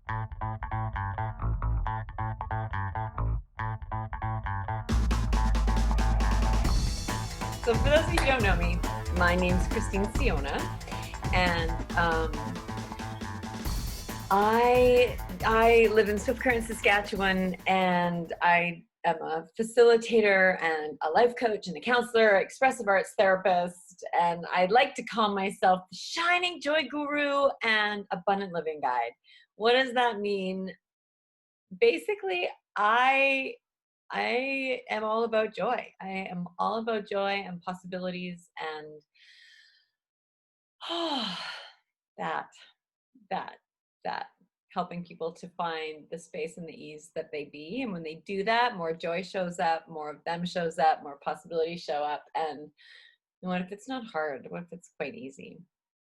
So for those of you who don't know me, my name's Christine Siona, and I live in Swift Current, Saskatchewan, and I am a facilitator and a life coach and a counselor, expressive arts therapist, and I'd like to call myself the shining joy guru and abundant living guide. What does that mean? Basically, I am all about joy. I am all about joy and possibilities and that, that, that helping people to find the space and the ease that they be. And when they do that, more joy shows up, more of them shows up, more possibilities show up. And what if it's not hard? What if it's quite easy?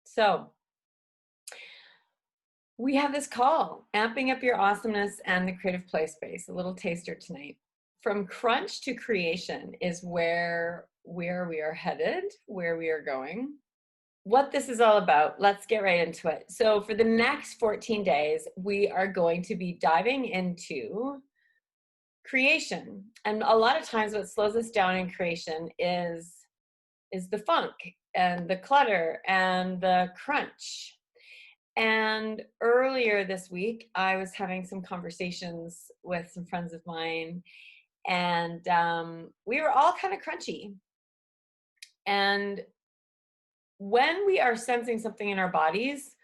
So we have this call, amping up your awesomeness and the creative play space, a little taster tonight. From crunch to creation is where we are headed, where we are going. What this is all about, let's get right into it. So for the next 14 days, we are going to be diving into creation. And a lot of times what slows us down in creation is the funk and the clutter and the crunch. And earlier this week, I was having some conversations with some friends of mine, and we were all kind of crunchy. And when we are sensing something in our bodies,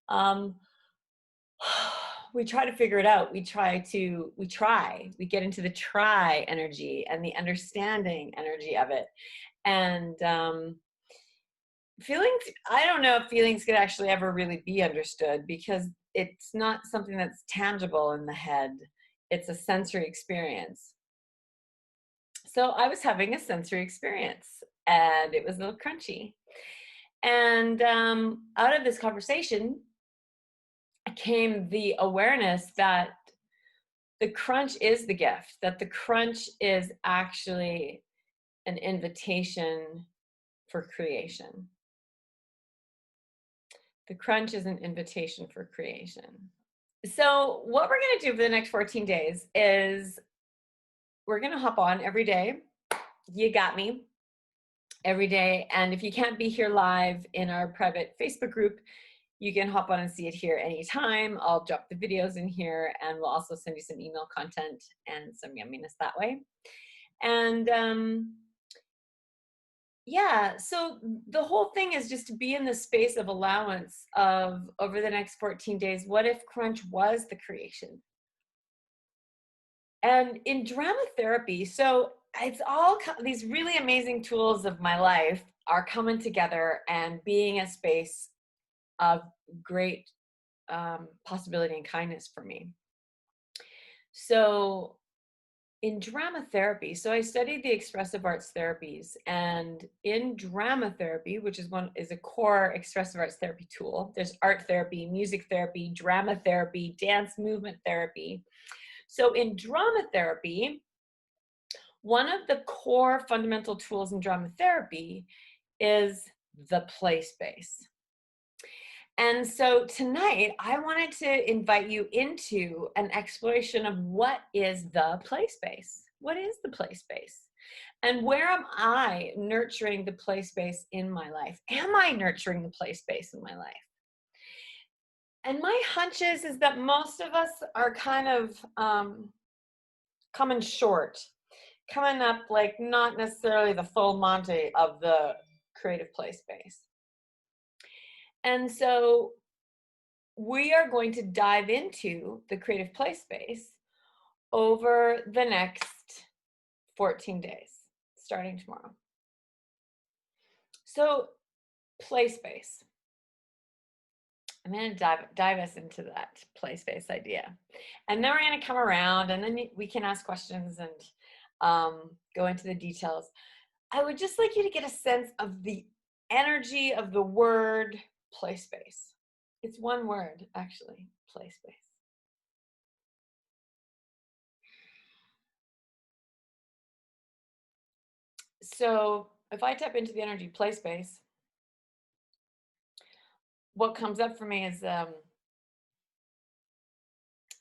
um, we try to figure it out. We get into the try energy and the understanding energy of it. And feelings, I don't know if feelings could actually ever really be understood because it's not something that's tangible in the head. It's a sensory experience. So I was having a sensory experience and it was a little crunchy. And out of this conversation came the awareness that the crunch is the gift, that the crunch is actually an invitation for creation. The crunch is an invitation for creation. So what we're going to do for the next 14 days is we're going to hop on every day. You got me. Every day. And if you can't be here live in our private Facebook group, you can hop on and see it here anytime. I'll drop the videos in here and we'll also send you some email content and some yumminess that way. And yeah, so the whole thing is just to be in the space of allowance of over the next 14 days, what if crunch was the creation? And in drama therapy, so it's all these really amazing tools of my life are coming together and being a space of great possibility and kindness for me. So in drama therapy, so I studied the expressive arts therapies, and in drama therapy, which is a core expressive arts therapy tool, there's art therapy, music therapy, drama therapy, dance movement therapy. So in drama therapy, one of the core fundamental tools in drama therapy is the play space. And so tonight, I wanted to invite you into an exploration of what is the play space? What is the play space? And where am I nurturing the play space in my life? Am I nurturing the play space in my life? And my hunch is that most of us are kind of coming short, coming up like not necessarily the full Monty of the creative play space. And so we are going to dive into the creative play space over the next 14 days, starting tomorrow. So play space. I'm going to dive us into that play space idea. And then we're going to come around and then we can ask questions and go into the details. I would just like you to get a sense of the energy of the word play space. It's one word, actually, play space. So if I tap into the energy play space, what comes up for me is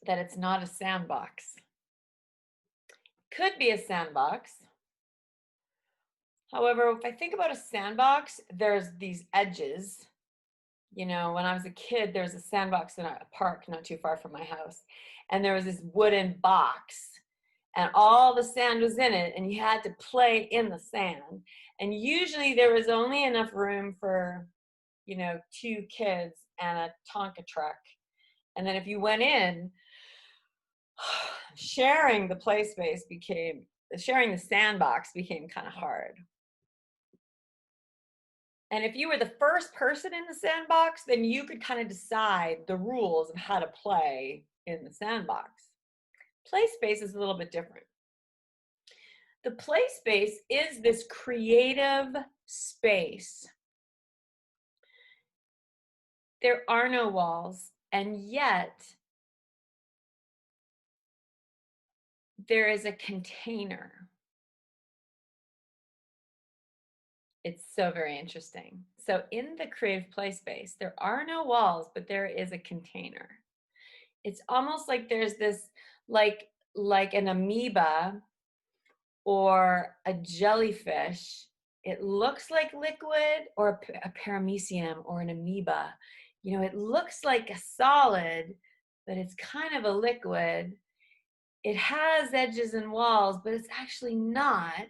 that it's not a sandbox. Could be a sandbox. However, if I think about a sandbox, there's these edges. You know, when I was a kid, there was a sandbox in a park not too far from my house. And there was this wooden box, and all the sand was in it, and you had to play in the sand. And usually there was only enough room for, you know, 2 kids and a Tonka truck. And then if you went in, sharing the sandbox became kind of hard. And if you were the first person in the sandbox, then you could kind of decide the rules of how to play in the sandbox. Play space is a little bit different. The play space is this creative space. There are no walls, and yet there is a container. It's so very interesting. So in the creative play space, there are no walls, but there is a container. It's almost like there's this, like an amoeba or a jellyfish. It looks like liquid, or a paramecium or an amoeba. You know, it looks like a solid, but it's kind of a liquid. It has edges and walls, but it's actually not.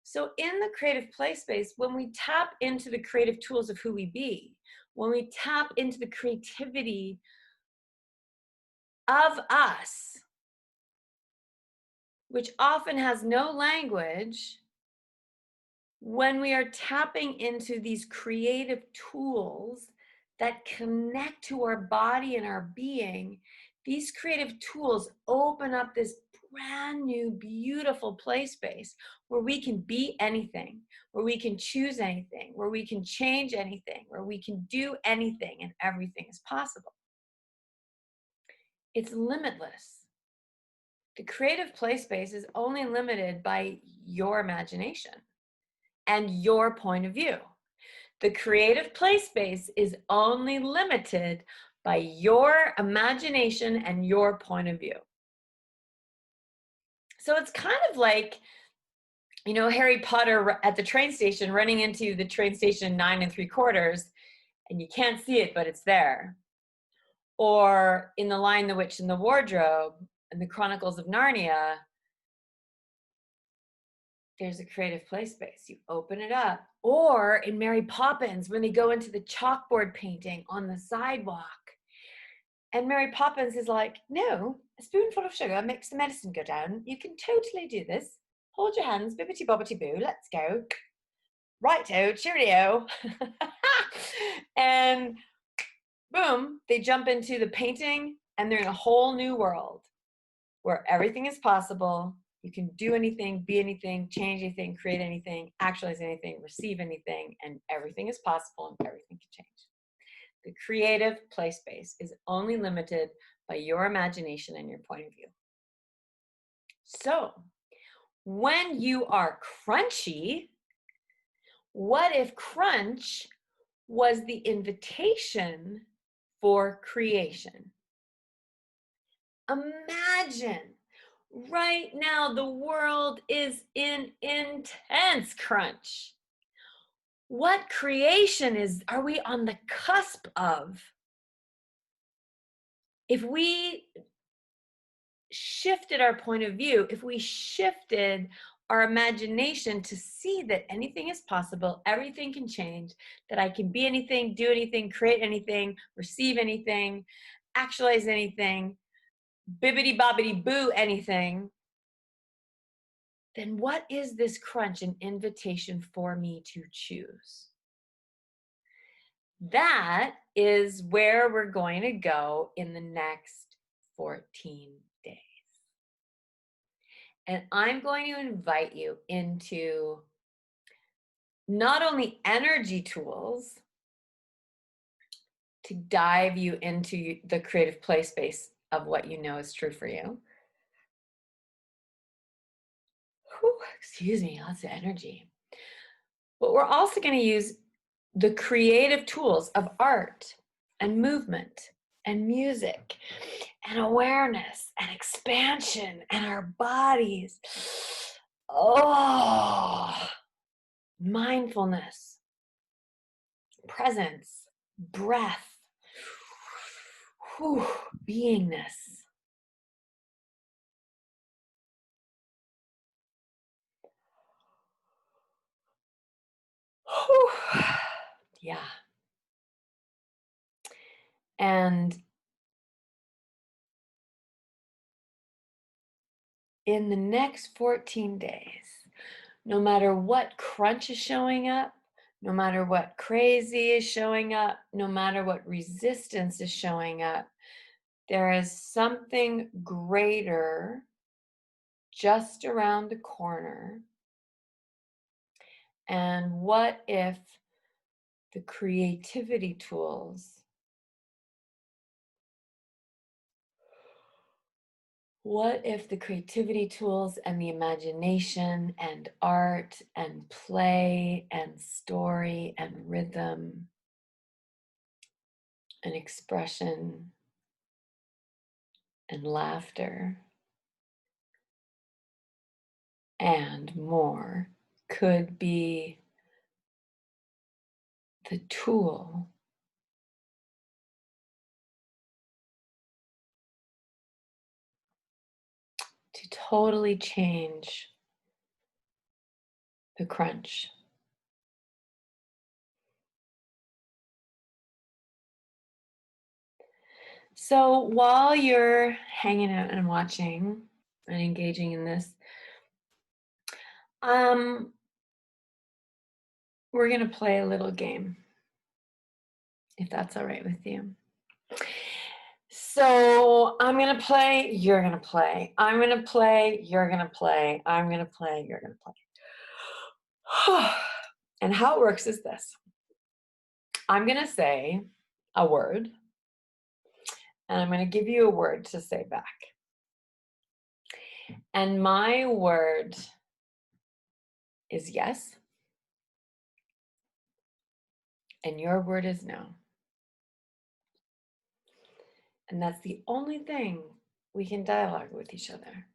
So in the creative play space, when we tap into the creative tools of who we be, when we tap into the creativity of us, which often has no language, when we are tapping into these creative tools that connect to our body and our being, these creative tools open up this brand new, beautiful play space where we can be anything, where we can choose anything, where we can change anything, where we can do anything, and everything is possible. It's limitless. The creative play space is only limited by your imagination and your point of view. The creative play space is only limited by your imagination and your point of view. So it's kind of like, you know, Harry Potter at the train station, running into the train station 9 3/4, and you can't see it, but it's there. Or in The Lion, the Witch, and the Wardrobe, and the Chronicles of Narnia, there's a creative play space. You open it up. Or in Mary Poppins, when they go into the chalkboard painting on the sidewalk, and Mary Poppins is like, no, a spoonful of sugar makes the medicine go down. You can totally do this. Hold your hands, bibbity bobbity boo, let's go. Righto, cheerio. And boom, they jump into the painting, and they're in a whole new world where everything is possible. You can do anything, be anything, change anything, create anything, actualize anything, receive anything, and everything is possible and everything can change. The creative play space is only limited by your imagination and your point of view. So, when you are crunchy, what if crunch was the invitation for creation? Imagine right now the world is in intense crunch. What creation are we on the cusp of? If we shifted our point of view, if we shifted our imagination to see that anything is possible, everything can change, that I can be anything, do anything, create anything, receive anything, actualize anything, bibbity bobbity boo anything, then what is this crunch an invitation for me to choose? That is where we're going to go in the next 14 days. And I'm going to invite you into not only energy tools to dive you into the creative play space of what you know is true for you. Whew, excuse me, lots of energy. But we're also going to use the creative tools of art and movement and music and awareness and expansion and our bodies. Oh, mindfulness, presence, breath, whew, beingness. Whew. Yeah. And in the next 14 days, no matter what crunch is showing up, no matter what crazy is showing up, no matter what resistance is showing up, there is something greater just around the corner. And what if the creativity tools, and the imagination and art and play and story and rhythm and expression and laughter and more could be the tool to totally change the crunch. So while you're hanging out and watching and engaging in this, we're going to play a little game, if that's all right with you. So I'm going to play, you're going to play. I'm going to play, you're going to play. I'm going to play, you're going to play. And how it works is this. I'm going to say a word, and I'm going to give you a word to say back. And my word is yes, and your word is no. And that's the only thing we can dialogue with each other.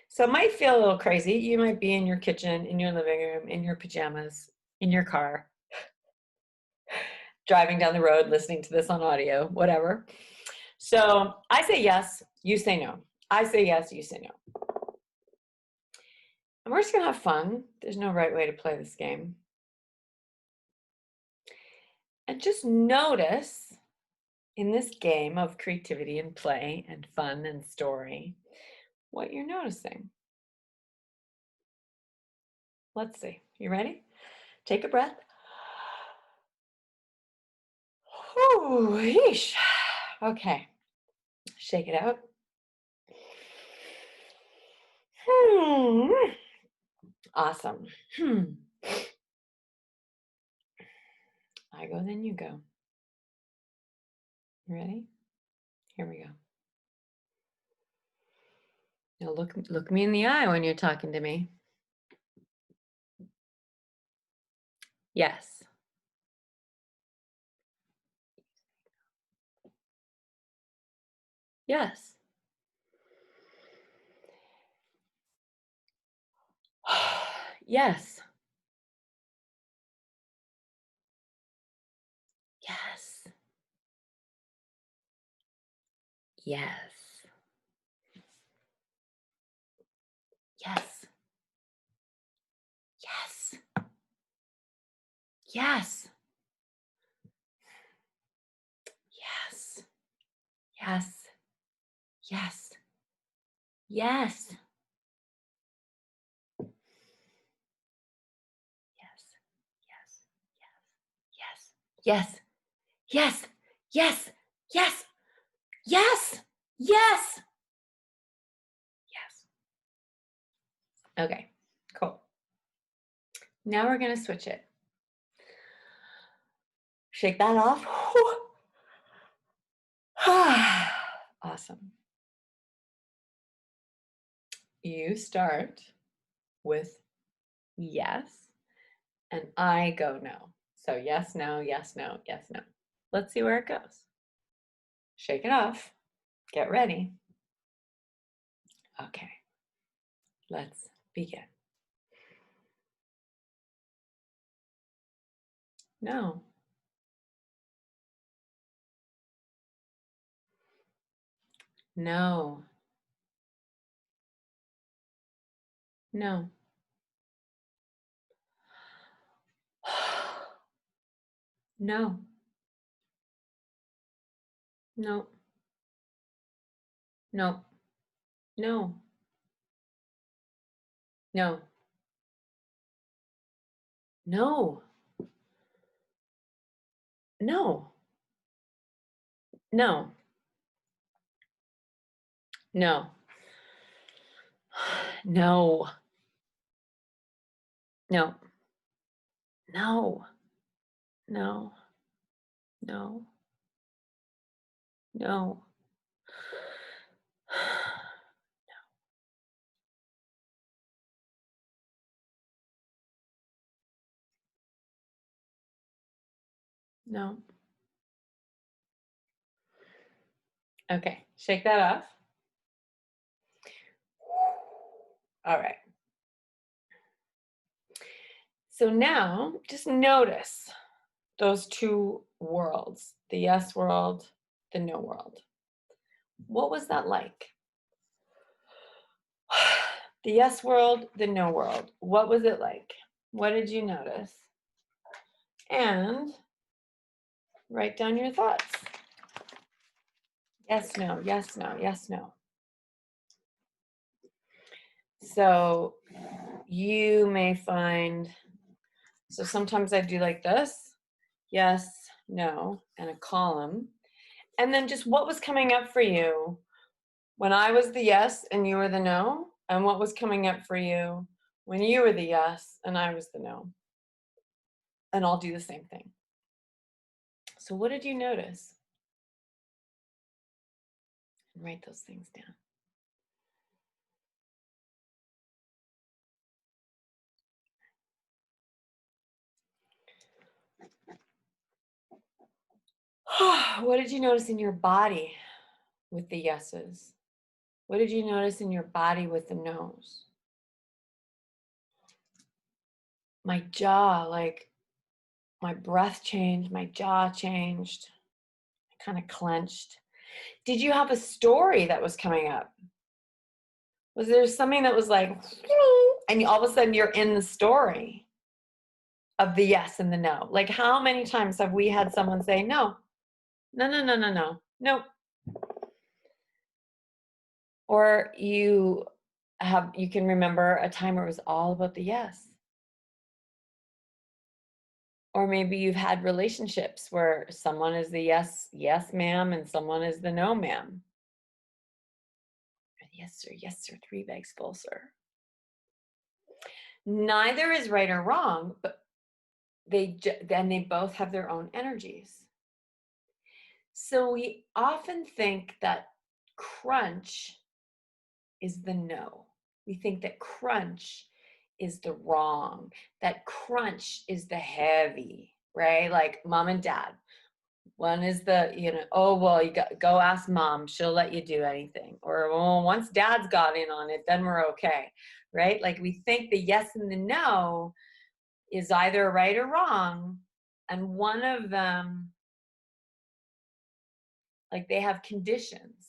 So it might feel a little crazy. You might be in your kitchen, in your living room, in your pajamas, in your car, driving down the road, listening to this on audio, whatever. So I say yes, you say no. I say yes, you say no. And we're just going to have fun. There's no right way to play this game. And just notice in this game of creativity and play and fun and story, what you're noticing. Let's see. You ready? Take a breath. Whew, yeesh. Okay. Shake it out. Awesome. I go, then you go. You ready? Here we go. Now look me in the eye when you're talking to me. Yes. Yes. Yes. Yes. Yes. Yes. Yes. Yes. Yes. Yes. Yes. Yes. Yes. Yes. Yes. Yes. Yes. Yes. Yes. Okay. Cool. Now we're going to switch it. Shake that off. Awesome. You start with yes, and I go no. So yes, no, yes, no, yes, no. Let's see where it goes. Shake it off. Get ready. Okay, let's begin. No. No. No. No. No. No. No. No. No. No. No. No. No. No. No. No. No. No. No. Okay, shake that off. All right. So now just notice those two worlds, the yes world, the no world. What was that like? The yes world, the no world. What was it like? What did you notice? And write down your thoughts. Yes, no, yes, no, yes, no. So you may find, so sometimes I do like this, yes, no, and a column. And then just what was coming up for you when I was the yes and you were the no, and what was coming up for you when you were the yes and I was the no. And I'll do the same thing. So what did you notice? And write those things down. What did you notice in your body with the yeses? What did you notice in your body with the no's? My jaw, like my breath changed, my jaw changed, I kind of clenched. Did you have a story that was coming up? Was there something that was like, and all of a sudden you're in the story of the yes and the no? Like, how many times have we had someone say, no, no, no, no, no, no, no. Or you can remember a time where it was all about the yes. Or maybe you've had relationships where someone is the yes, yes, ma'am, and someone is the no, ma'am. Yes, sir, 3 bags full, sir. Neither is right or wrong, but they both have their own energies. So we often think that crunch is the no. We think that crunch is the wrong, that crunch is the heavy, right? Like mom and dad. One is the, oh, well, you go ask mom, she'll let you do anything. Or, well, once dad's got in on it, then we're okay, right? Like we think the yes and the no is either right or wrong. And one of them, like they have conditions.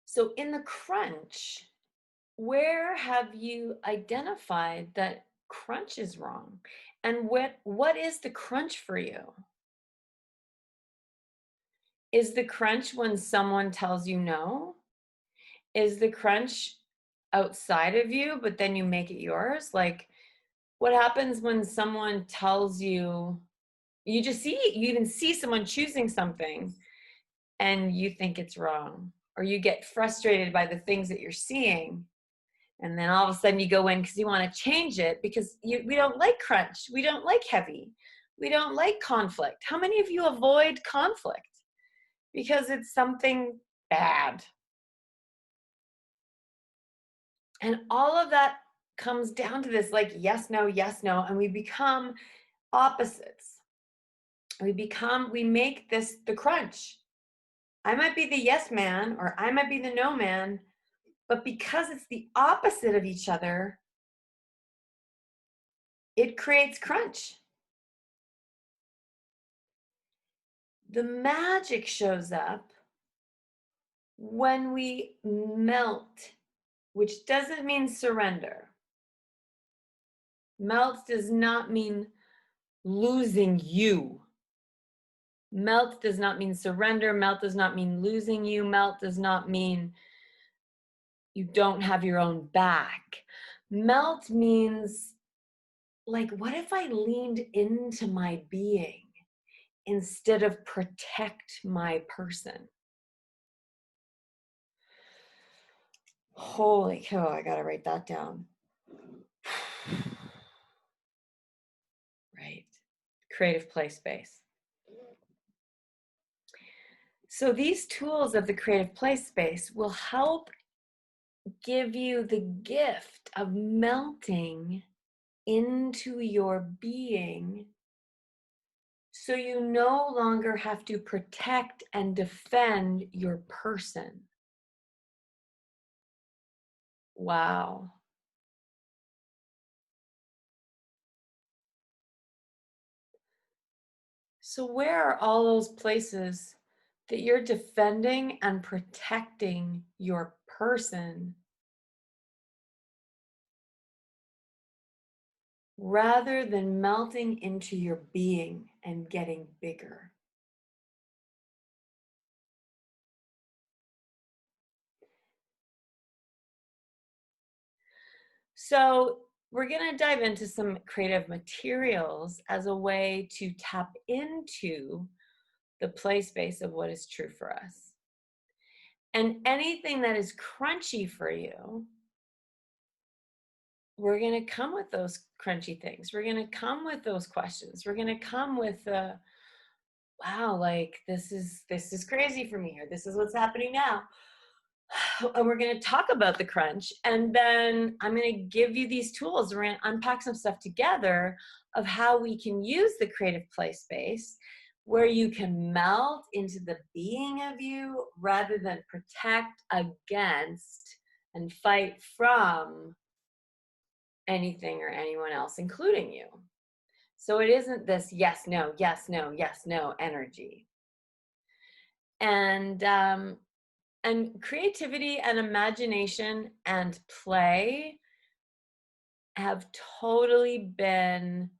So in the crunch, where have you identified that crunch is wrong? And what is the crunch for you? Is the crunch when someone tells you no? Is the crunch outside of you, but then you make it yours? Like, what happens when someone tells you, you even see someone choosing something and you think it's wrong, or you get frustrated by the things that you're seeing, and then all of a sudden you go in because you want to change it because we don't like crunch, we don't like heavy, we don't like conflict. How many of you avoid conflict because it's something bad? And all of that comes down to this, like, yes, no, and we become opposites. we make this the crunch. I might be the yes man or I might be the no man, but because it's the opposite of each other, it creates crunch. The magic shows up when we melt, which doesn't mean surrender. Melt does not mean losing you. Melt does not mean surrender. Melt does not mean losing you. Melt does not mean you don't have your own back. Melt means, like, what if I leaned into my being instead of protect my person? Holy cow, I gotta write that down. Right. Creative play space. So these tools of the creative play space will help give you the gift of melting into your being so you no longer have to protect and defend your person. Wow. So where are all those places that you're defending and protecting your person rather than melting into your being and getting bigger? So we're going to dive into some creative materials as a way to tap into the play space of what is true for us. And anything that is crunchy for you, we're going to come with those crunchy things. We're going to come with those questions. We're going to come with the, wow, like this is crazy for me, or this is what's happening now. And we're going to talk about the crunch, and then I'm going to give you these tools. We're going to unpack some stuff together of how we can use the creative play space where you can melt into the being of you rather than protect against and fight from anything or anyone else, including you. So it isn't this yes, no, yes, no, yes, no energy. And creativity and imagination and play have totally been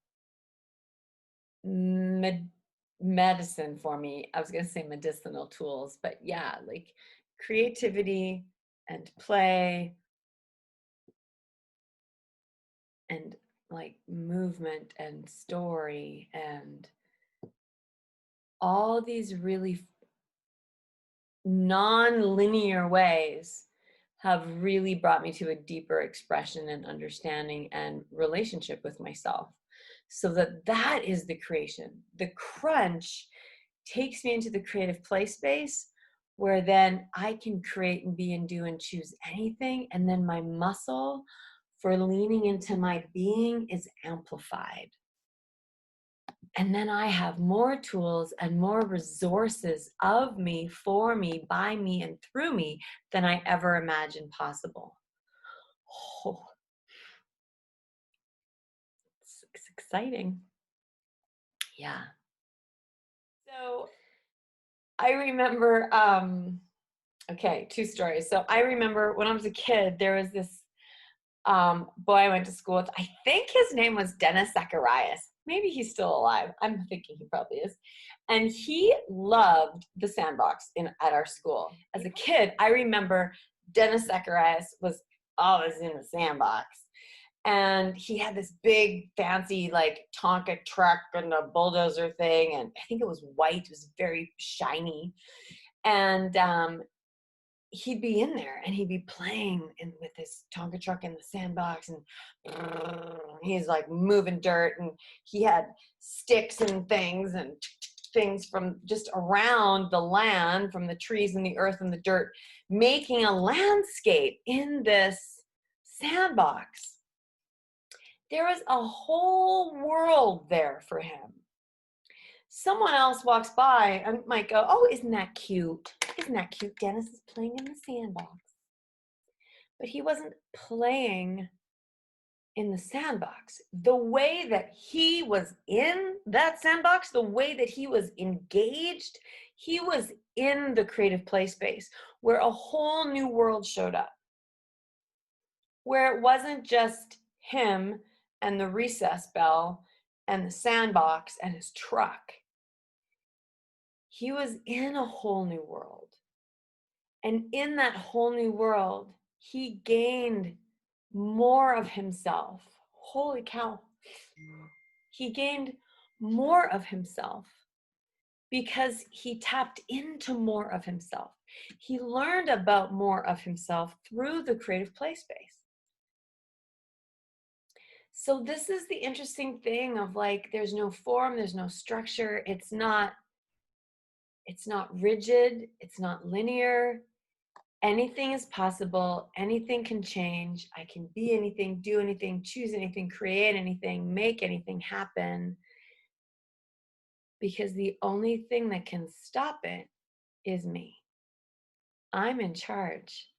medicine for me. I was going to say medicinal tools, but yeah, like creativity and play and like movement and story and all these really non-linear ways have really brought me to a deeper expression and understanding and relationship with myself. So that is the creation. The crunch takes me into the creative play space where then I can create and be and do and choose anything. And then my muscle for leaning into my being is amplified. And then I have more tools and more resources of me, for me, by me, and through me than I ever imagined possible. Oh, it's exciting. Yeah. So I remember, okay, two stories. So I remember when I was a kid, there was this boy I went to school with. I think his name was Dennis Zacharias. Maybe he's still alive. I'm thinking he probably is. And he loved the sandbox at our school. As a kid, I remember Dennis Zacharias was always in the sandbox. And he had this big, fancy, like Tonka truck and a bulldozer thing. And I think it was white. It was very shiny. And he'd be in there and he'd be playing with his Tonka truck in the sandbox, and he's like moving dirt, and he had sticks and things and things from just around the land, from the trees and the earth and the dirt, making a landscape in this sandbox. There was a whole world there for him. Someone else walks by and might go, oh, isn't that cute? Isn't that cute? Dennis is playing in the sandbox. But he wasn't playing in the sandbox. The way that he was in that sandbox, the way that he was engaged, he was in the creative play space where a whole new world showed up, where it wasn't just him and the recess bell and the sandbox and his truck. He was in a whole new world. And in that whole new world, he gained more of himself. Holy cow. He gained more of himself because he tapped into more of himself. He learned about more of himself through the creative play space. So this is the interesting thing of like, there's no form, there's no structure. It's not rigid, it's not linear. Anything is possible. Anything can change. I can be anything, do anything, choose anything, create anything, make anything happen. Because the only thing that can stop it is me. I'm in charge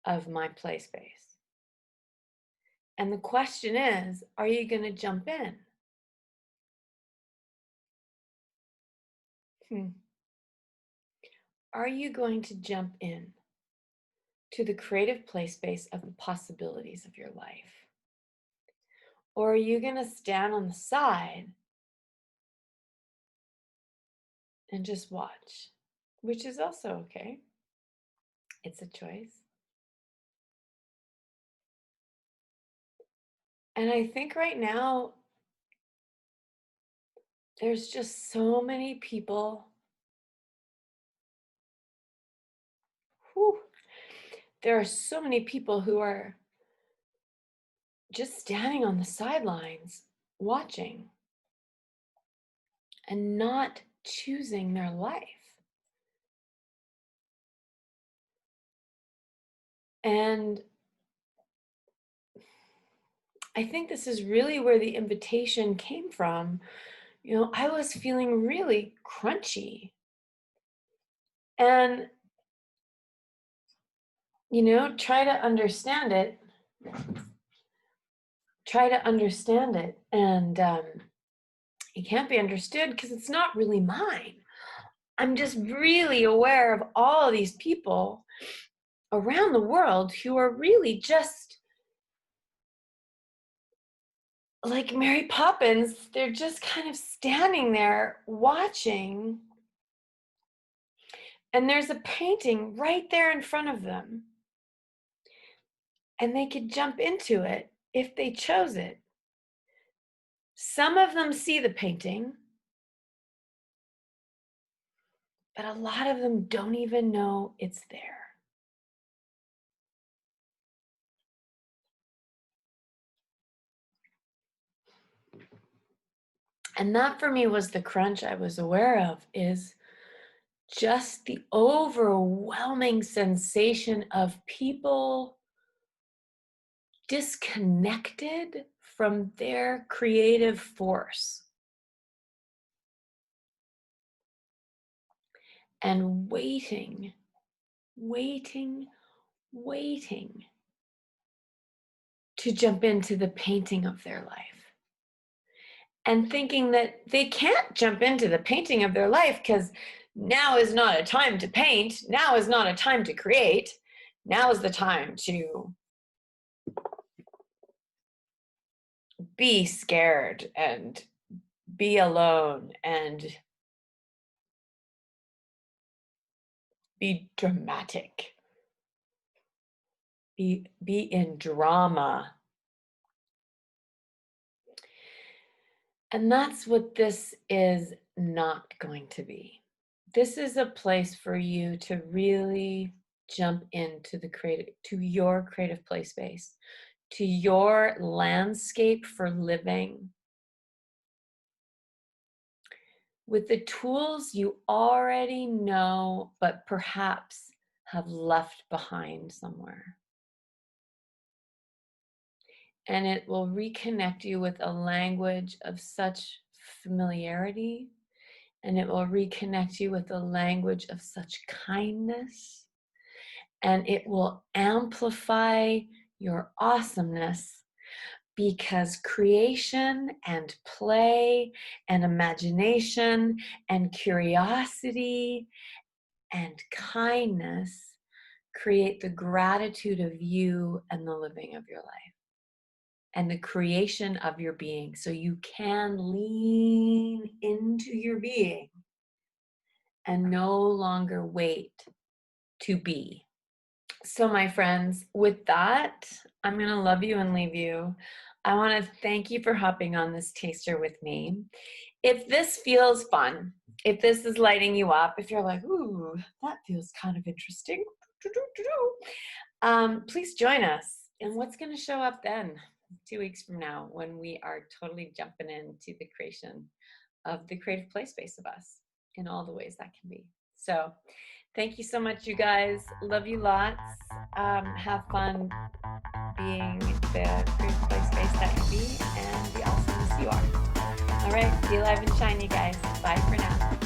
of my play space. And the question is, are you going to jump in? Are you going to jump in to the creative play space of the possibilities of your life? Or are you going to stand on the side and just watch, which is also okay. It's a choice. And I think right now, there's just so many people. There are so many people who are just standing on the sidelines watching and not choosing their life. And I think this is really where the invitation came from. You know, I was feeling really crunchy. And, you know, try to understand it. And it can't be understood because it's not really mine. I'm just really aware of all of these people around the world who are really just like Mary Poppins. They're just kind of standing there watching, and there's a painting right there in front of them, and they could jump into it if they chose it. Some of them see the painting, but a lot of them don't even know it's there. And that for me was the crunch I was aware of, is just the overwhelming sensation of people disconnected from their creative force and waiting to jump into the painting of their life, and thinking that they can't jump into the painting of their life because now is not a time to paint, now is not a time to create, now is the time to be scared and be alone and be dramatic, be in drama. And that's what this is not going to be. This is a place for you to really jump into your creative play space, to your landscape for living, with the tools you already know, but perhaps have left behind somewhere. And it will reconnect you with a language of such familiarity and it will reconnect you with the language of such kindness, and it will amplify your awesomeness, because creation and play and imagination and curiosity and kindness create the gratitude of you and the living of your life and the creation of your being. So you can lean into your being and no longer wait to be. So, my friends, with that, I'm going to love you and leave you. I want to thank you for hopping on this taster with me. If this feels fun, if this is lighting you up, if you're like, ooh, that feels kind of interesting, please join us. And what's going to show up then, 2 weeks from now, when we are totally jumping into the creation of the creative play space of us in all the ways that can be. So thank you so much, you guys. Love you lots. Have fun being the creative play space that you be and the awesomeness you are. All right, be alive and shine, you guys. Bye for now.